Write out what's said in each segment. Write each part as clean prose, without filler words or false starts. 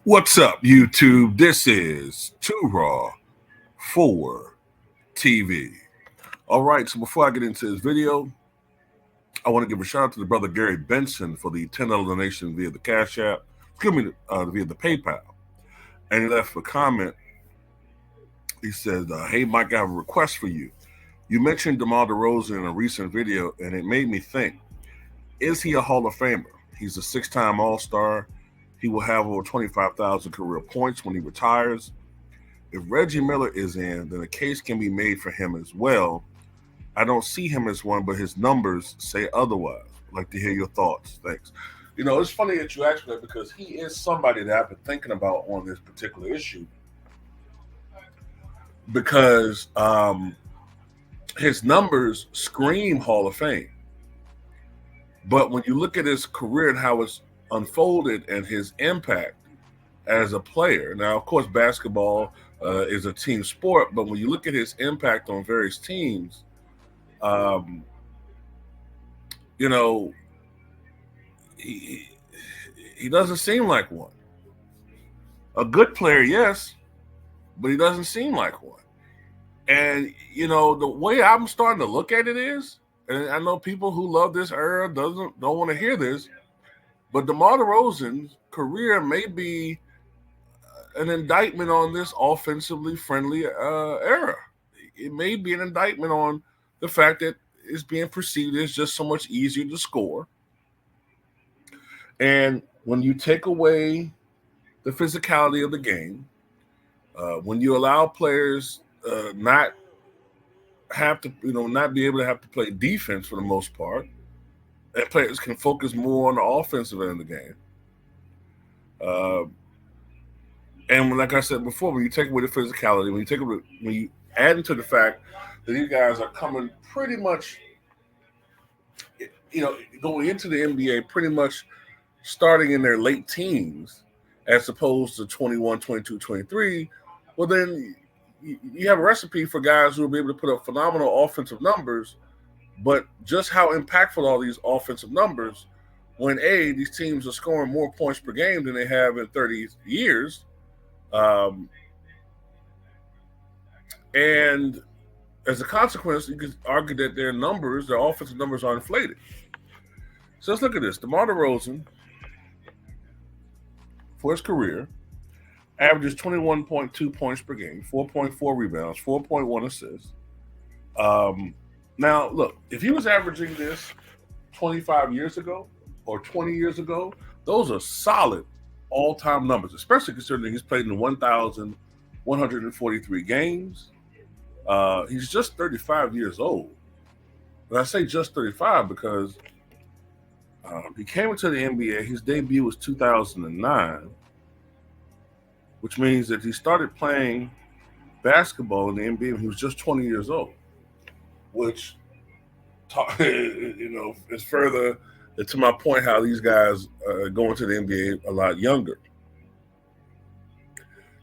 What's up, YouTube? This is Too Raw for TV. All right, so before I get into this video, I want to give a shout out to the brother Gary Benson for the $10 donation via the Cash App, via the PayPal. And he left a comment. He said, hey, Mike, I have a request for you. You mentioned Demar Derozan in a recent video, and it made me think, is he a Hall of Famer? He's a 6-time All-Star. He will have over 25,000 career points when he retires. If Reggie Miller is in, then a case can be made for him as well. I don't see him as one, but his numbers say otherwise. I'd like to hear your thoughts. Thanks. You know, it's funny that you asked that because he is somebody that I've been thinking about on this particular issue. Because his numbers scream Hall of Fame. But when you look at his career and how it's unfolded and his impact as a player. Now, of course, basketball is a team sport, but when you look at his impact on various teams, you know, he doesn't seem like one. A good player, yes, but he doesn't seem like one. And, you know, the way I'm starting to look at it is, and I know people who love this era don't want to hear this, but DeMar DeRozan's career may be an indictment on this offensively friendly era. It may be an indictment on the fact that it's being perceived as just so much easier to score. And when you take away the physicality of the game, when you allow players not have to, not be able to have to play defense for the most part, and players can focus more on the offensive end of the game. And like I said before, when you take away the physicality, when you add into the fact that these guys are coming pretty much, going into the NBA pretty much starting in their late teens as opposed to 21, 22, 23, well, then you have a recipe for guys who will be able to put up phenomenal offensive numbers. But just how impactful are these offensive numbers when, these teams are scoring more points per game than they have in 30 years. And as a consequence, you could argue that their offensive numbers are inflated. So let's look at this. DeMar DeRozan, for his career, averages 21.2 points per game, 4.4 rebounds, 4.1 assists. Now, look, if he was averaging this 25 years ago or 20 years ago, those are solid all-time numbers, especially considering he's played in 1,143 games. He's just 35 years old. And I say just 35 because he came into the NBA. His debut was 2009, which means that he started playing basketball in the NBA when he was just 20 years old. Which, is further to my point how these guys go into the NBA a lot younger.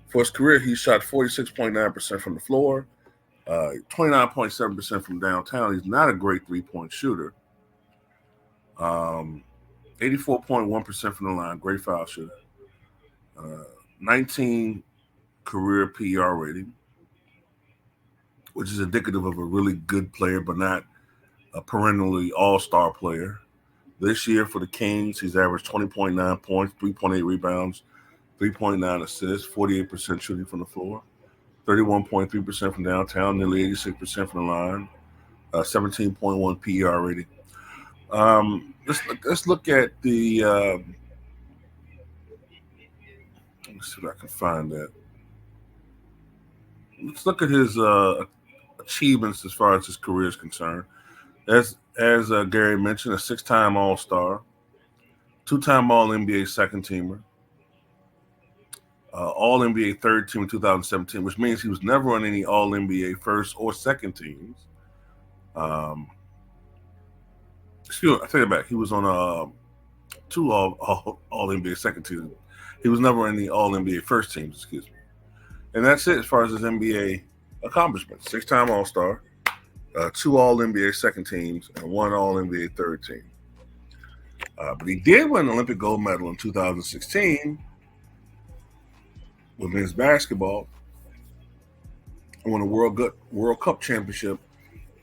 For his career, he shot 46.9% from the floor, 29.7% from downtown. He's not a great three-point shooter. 84.1% from the line, great foul shooter. 19 career PER rating, which is indicative of a really good player, but not a perennially all-star player. This year for the Kings, he's averaged 20.9 points, 3.8 rebounds, 3.9 assists, 48% shooting from the floor, 31.3% from downtown, nearly 86% from the line, 17.1 PER rating. Let's look at the let me see if I can find that. Let's look at his achievements as far as his career is concerned. As Gary mentioned, a 6-time All-Star, 2-time All-NBA second teamer, All NBA third team in 2017, which means he was never on any All NBA first or second teams. Excuse me, I take it back. He was on two All NBA second team. He was never in the All NBA first teams. Excuse me. And that's it as far as his NBA accomplishments: 6-time All Star, 2 All NBA second teams, and 1 All NBA third team. But he did win an Olympic gold medal in 2016 with men's basketball, and won a World Cup championship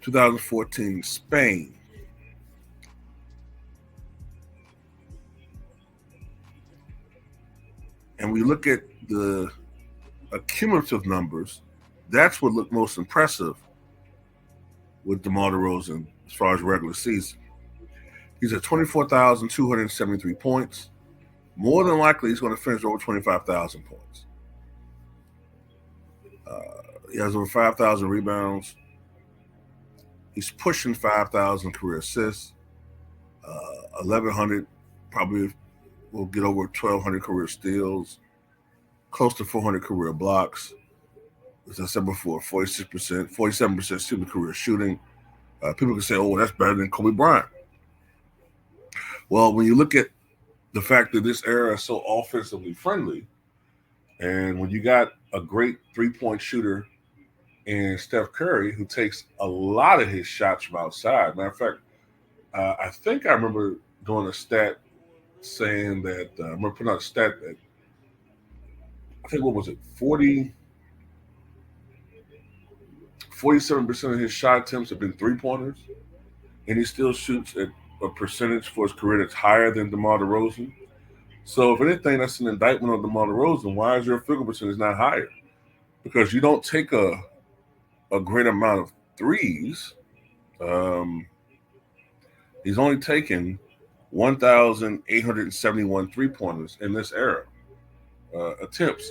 2014 in Spain. And we look at the accumulative numbers, that's what looked most impressive with DeMar DeRozan as far as regular season. He's at 24,273 points. More than likely, he's going to finish over 25,000 points. He has over 5,000 rebounds. He's pushing 5,000 career assists. 1,100, probably will get over 1,200 career steals. Close to 400 career blocks. As I said before, 47% student career shooting. People can say, oh, that's better than Kobe Bryant. Well, when you look at the fact that this era is so offensively friendly, and when you got a great three-point shooter in Steph Curry, who takes a lot of his shots from outside. Matter of fact, I think I remember doing a stat saying that, I remember putting out a stat that, I think, what was it, 47% of his shot attempts have been three-pointers, and he still shoots at a percentage for his career that's higher than DeMar DeRozan. So if anything, that's an indictment on DeMar DeRozan. Why is your field percentage not higher? Because you don't take a great amount of threes. He's only taken 1,871 three-pointers in this era, attempts.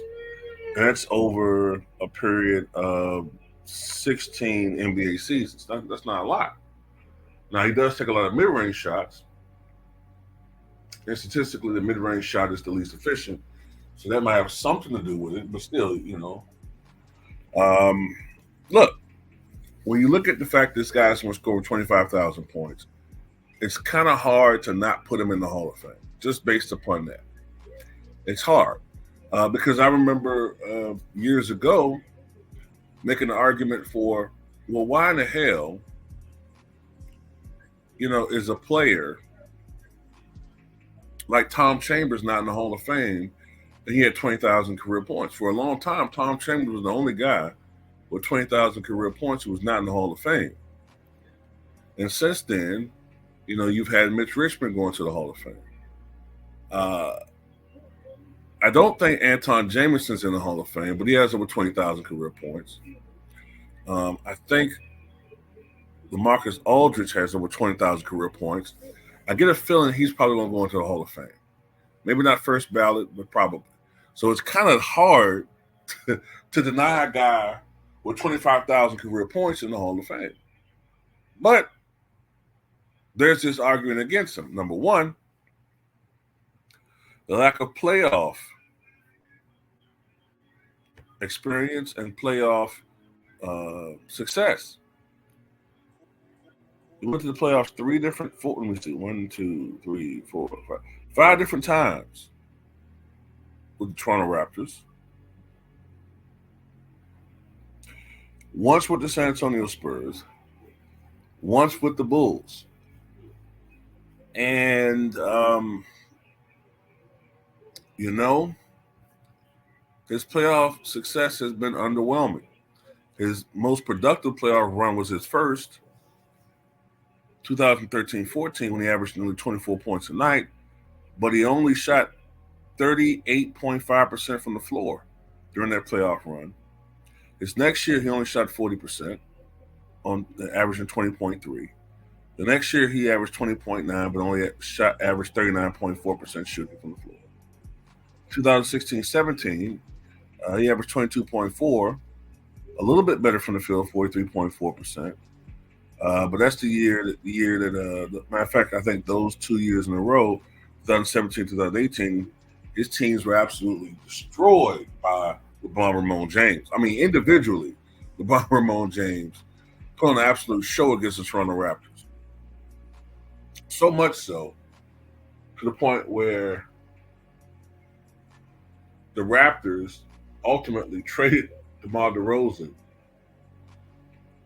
And that's over a period of 16 NBA seasons. That's not a lot. Now, he does take a lot of mid-range shots. And statistically, the mid-range shot is the least efficient. So that might have something to do with it. But still, look, when you look at the fact this guy's going to score 25,000 points, it's kind of hard to not put him in the Hall of Fame, just based upon that. It's hard. Because I remember years ago making an argument for, well, why in the hell, is a player like Tom Chambers not in the Hall of Fame, and he had 20,000 career points. For a long time, Tom Chambers was the only guy with 20,000 career points who was not in the Hall of Fame. And since then, you've had Mitch Richmond going to the Hall of Fame. I don't think Anton Jameson's in the Hall of Fame, but he has over 20,000 career points. I think LaMarcus Aldridge has over 20,000 career points. I get a feeling he's probably going to go into the Hall of Fame. Maybe not first ballot, but probably. So it's kind of hard to deny a guy with 25,000 career points in the Hall of Fame. But there's this argument against him. Number one, the lack of playoff experience and playoff success. He went to the playoffs 5 different times with the Toronto Raptors. Once with the San Antonio Spurs. Once with the Bulls. And, his playoff success has been underwhelming. His most productive playoff run was his first, 2013-14, when he averaged nearly 24 points a night, but he only shot 38.5% from the floor during that playoff run. His next year, he only shot 40%, on averaging 20.3. The next year, he averaged 20.9, but only averaged 39.4% shooting from the floor. 2016-17, he averaged 22.4, a little bit better from the field, 43.4%. But that's the year that matter of fact, I think those 2 years in a row, 2017, 2018, his teams were absolutely destroyed by LeBron Ramon James. I mean, individually, LeBron Ramon James put on an absolute show against the Toronto Raptors. So much so to the point where the Raptors ultimately traded DeMar DeRozan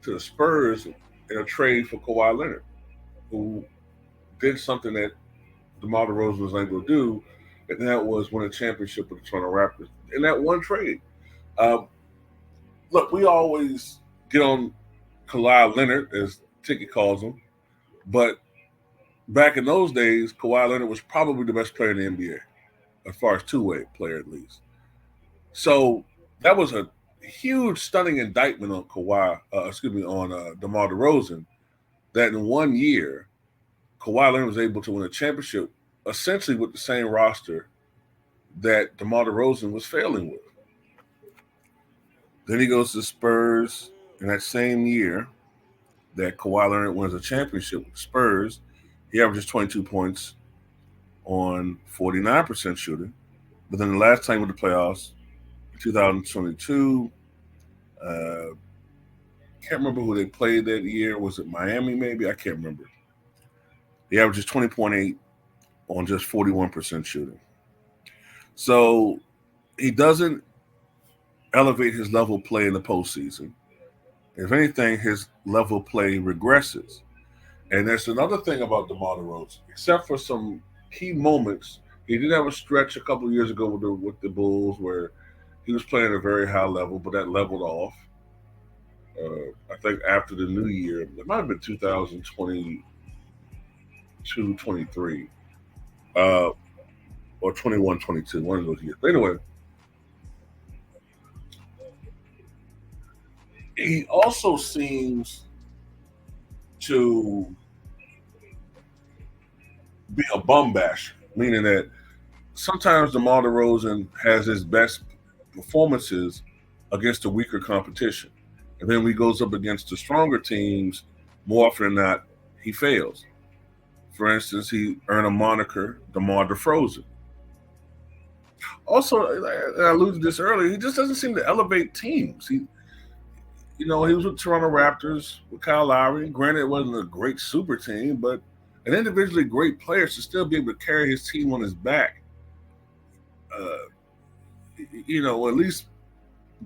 to the Spurs in a trade for Kawhi Leonard, who did something that DeMar DeRozan was able to do, and that was win a championship with the Toronto Raptors in that one trade. Look, we always get on Kawhi Leonard, as Tiki calls him, but back in those days, Kawhi Leonard was probably the best player in the NBA, as far as two-way player at least. So that was a huge, stunning indictment on DeMar DeRozan, that in 1 year, Kawhi Leonard was able to win a championship essentially with the same roster that DeMar DeRozan was failing with. Then he goes to the Spurs in that same year that Kawhi Leonard wins a championship with the Spurs. He averages 22 points on 49% shooting. But then the last time with the playoffs, 2022, can't remember who they played that year. Was it Miami maybe? I can't remember. He averages 20.8 on just 41% shooting. So he doesn't elevate his level play in the postseason. If anything, his level play regresses. And there's another thing about DeMar DeRozan, except for some key moments. He did have a stretch a couple of years ago with the Bulls where he was playing at a very high level, but that leveled off. I think after the new year, it might have been 2022, 23, or 21, 22, one of those years. But anyway, he also seems to be a bum basher, meaning that sometimes DeMar DeRozan has his best performances against the weaker competition. And then when he goes up against the stronger teams, more often than not, he fails. For instance, he earned a moniker, DeMar DeFrozen. Also, I alluded to this earlier, he just doesn't seem to elevate teams. He was with Toronto Raptors with Kyle Lowry. Granted, it wasn't a great super team, but an individually great player should still be able to carry his team on his back. Or at least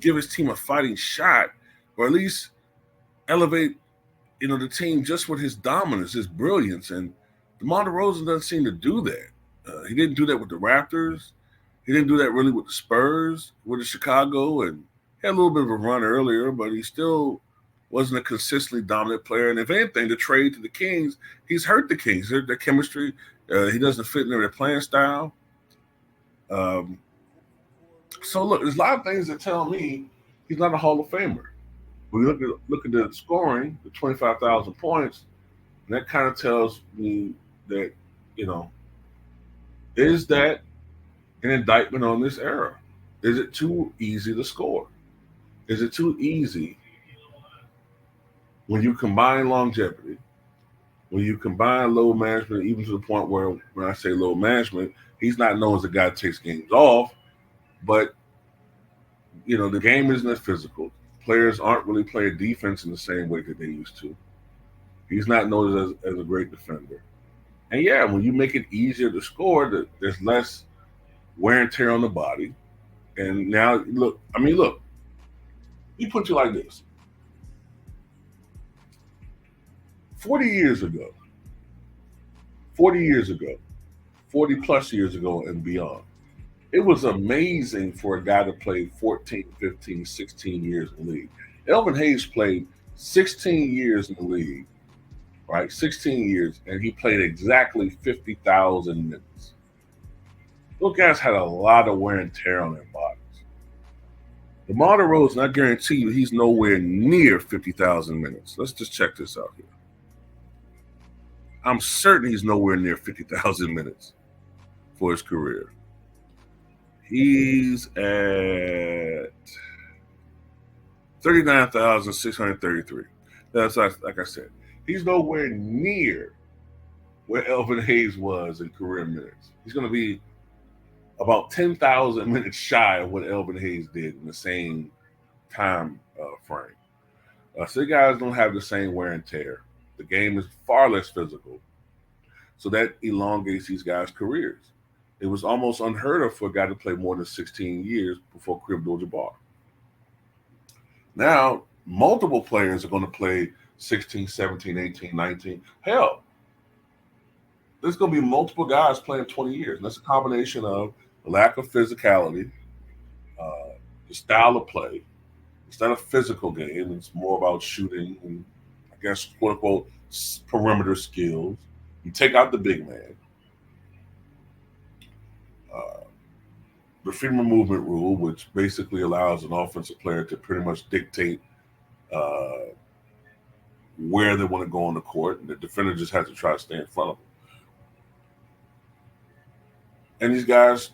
give his team a fighting shot, or at least elevate, the team just with his dominance, his brilliance. And DeMar DeRozan doesn't seem to do that. He didn't do that with the Raptors. He didn't do that really with the Spurs, with the Chicago, and he had a little bit of a run earlier, but he still wasn't a consistently dominant player. And if anything, the trade to the Kings, he's hurt the Kings. Their chemistry, he doesn't fit in their playing style. So look, there's a lot of things that tell me he's not a Hall of Famer. When you look at the scoring, the 25,000 points, and that kind of tells me that, is that an indictment on this era? Is it too easy to score? Is it too easy when you combine longevity, when you combine load management, even to the point where when I say load management, he's not known as a guy that takes games off, but, the game isn't as physical. Players aren't really playing defense in the same way that they used to. He's not known as a great defender. And yeah, when you make it easier to score, there's less wear and tear on the body. And now, look, he put you like this. 40 plus years ago and beyond, it was amazing for a guy to play 14, 15, 16 years in the league. Elvin Hayes played 16 years in the league, right? 16 years, and he played exactly 50,000 minutes. Those guys had a lot of wear and tear on their bodies. DeMar DeRozan, I guarantee you, he's nowhere near 50,000 minutes. Let's just check this out here. I'm certain he's nowhere near 50,000 minutes for his career. He's at 39,633. That's like I said. He's nowhere near where Elvin Hayes was in career minutes. He's going to be about 10,000 minutes shy of what Elvin Hayes did in the same time frame. So the guys don't have the same wear and tear. The game is far less physical. So that elongates these guys' careers. It was almost unheard of for a guy to play more than 16 years before Kareem Abdul-Jabbar. Now, multiple players are going to play 16, 17, 18, 19. Hell, there's going to be multiple guys playing 20 years. And that's a combination of the lack of physicality, the style of play. It's not a physical game. It's more about shooting and, I guess, quote unquote, perimeter skills. You take out the big man. The freedom of movement rule, which basically allows an offensive player to pretty much dictate where they want to go on the court, and the defender just has to try to stay in front of them. And these guys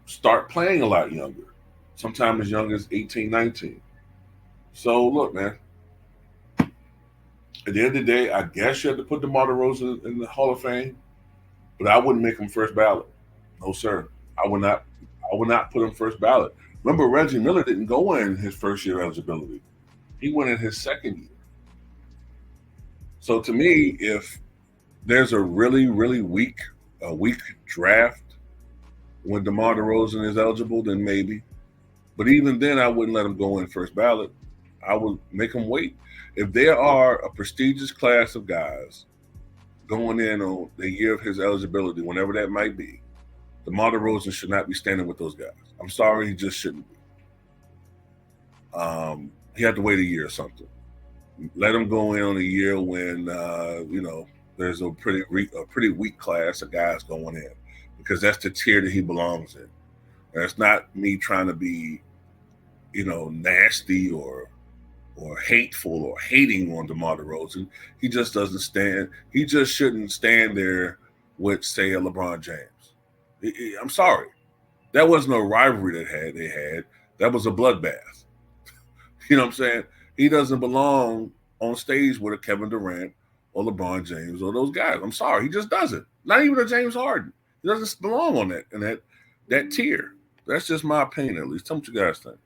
start playing a lot younger, sometimes as young as 18, 19. So, look, man, at the end of the day, I guess you have to put DeMar DeRozan in the Hall of Fame, but I wouldn't make him first ballot. No, sir. I would not put him first ballot. Remember, Reggie Miller didn't go in his first year eligibility. He went in his second year. So to me, if there's a really, really weak draft when DeMar DeRozan is eligible, then maybe. But even then, I wouldn't let him go in first ballot. I would make him wait. If there are a prestigious class of guys going in on the year of his eligibility, whenever that might be, DeMar DeRozan should not be standing with those guys. I'm sorry, he just shouldn't be. He had to wait a year or something. Let him go in on a year when there's a pretty weak class of guys going in, because that's the tier that he belongs in. And it's not me trying to be, nasty or hateful or hating on DeMar DeRozan. He just doesn't stand. He just shouldn't stand there with, say, a LeBron James. I'm sorry. That wasn't a rivalry they had. That was a bloodbath. You know what I'm saying? He doesn't belong on stage with a Kevin Durant or LeBron James or those guys. I'm sorry. He just doesn't. Not even a James Harden. He doesn't belong on that tier. That's just my opinion, at least. Tell me what you guys think.